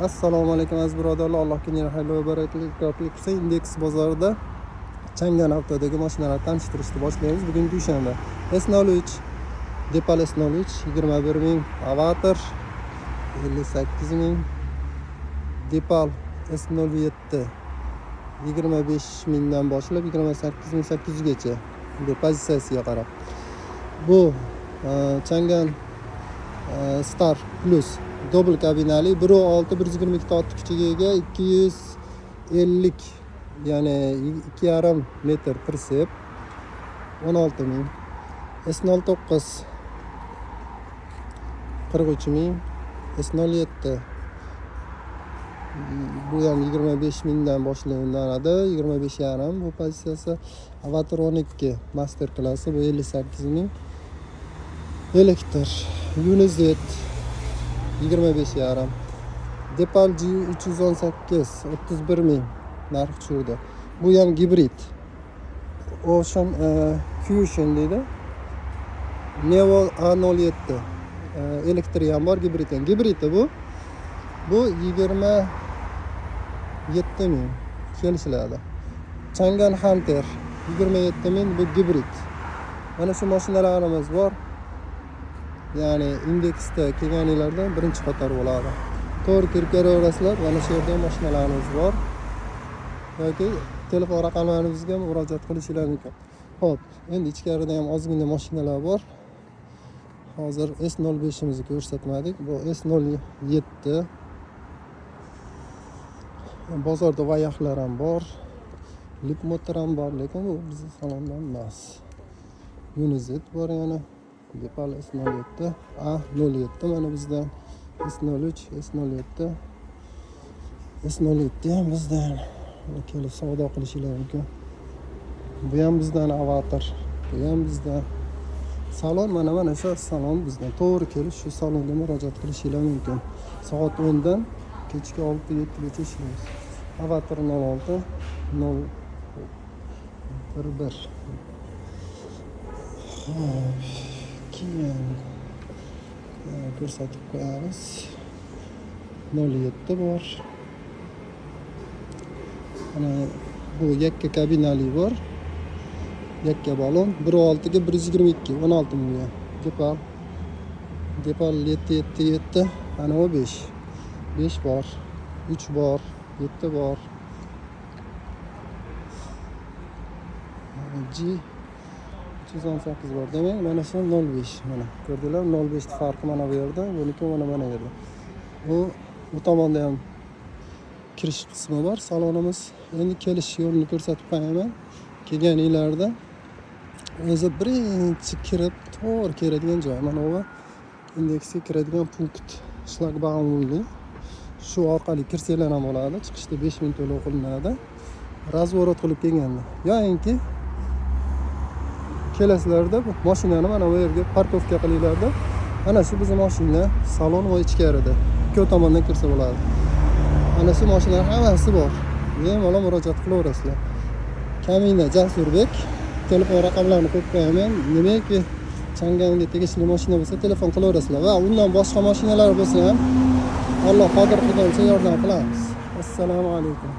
Assalomu alaykum aziz birodarlar. Allohga xayr va barakatli qilsin. Index bozorida Changan avtodagi mashinalarni tanishtirishni boshlaymiz. Bugun dushanba. S03 Depal S03 21.000, Avatar 58.000, Depal S07 25.000 dan boshlab 28.800 gacha. Bu pozitsiyasiga qarab. Bu Changan Star Plus double kabinali 1.6 122 ta ot kuchiga ega 250 ya'ni 2,5 metr pritsep 16.000. S09 43.000, S07 bu ham 25.000 dan boshlanadi, 25,5 bu pozitsiyasi. Avatar 12 master klassi bu 58.000. Elektr Unizet 25,5. Depal G318 31.000 narx tushirdi. Bu ham gibrid. Ocean Fusion deydi. Nevo A07 elektri ham bor, gibrid ham. Gibrid bu 27.000 kelishiladi. Changan Hunter 27.000 bu gibrid. Mana shu mashinalarimiz bor. Ya'ni indeksda kelganlardan birinchi qator bo'ladi. To'g'ri kirib kelaverasizlar. Mana shu yerda mashinalarimiz bor. Yoki telefon raqamlarimizga murojaat qilishingiz mumkin. Xo'p, endi ichkarida ham ozgina mashinalar bor. Hozir S05imizni ko'rsatmadik. Bu S07. Bozorda vayaxlar ham bor. Lip motor ham bor, lekin bu bizning salondan emas. Unizet bor yana. Depal S07 A07 mana bizdan. S03 S07 ham bizdan. Kelib savdo qilishingiz mumkin. Bu ham bizdan Avatar. Bu ham bizdan. Salon mana shu salon bizdan. To'g'ri kelib shu salonga murojaat qilishingiz mumkin. Soat 10 dan kechki 6-7 gacha ishlaymiz. Avatar 06 011. Keyin ko'rsatib qo'yamiz. 07 bor. Mana bu yakka kabinali bor. Yakka balon 1.6 ga 122 16.000. Depal 777 ana o 5 bor, 3 bor, 7 bor. G 318 bor. Demak, mana shu 05. Mana ko'rdinglar, 05 ni farqi mana bu yerda, buniki mana yerda. Bu tomonda ham kirish qismi bor salonimiz. Endi kelish yo'lini ko'rsatib qo'yaman. Kelganinglarda o'zi birinchi kirib to'g'ri kiradigan joy. Mana bu indeksga kiradigan punkt. Shlagbaumli. Shu orqali kirsanglar ham bo'ladi. Chiqishda 5000 to'lov qilinadi. Razvorot qilib kelganda. Yo'inki kelasizlarda bu mashinani mana bu yerga parkovka qilinglarda. Mana shu bizning mashina salon va ichkarida. Ikki tomondan kirsa bo'ladi. Mana shu mashinalar hammasi bor. Bemalol murojaat qilaverasizlar. Kamina Jasurbek telefon raqamlarini qo'yib qo'yaman. Nimaiki Changanga tegishli mashina bo'lsa telefon qilaverasizlar va undan boshqa mashinalar bo'lsa ham Alloh qodir qilgancha yordam qilamiz. Assalomu alaykum.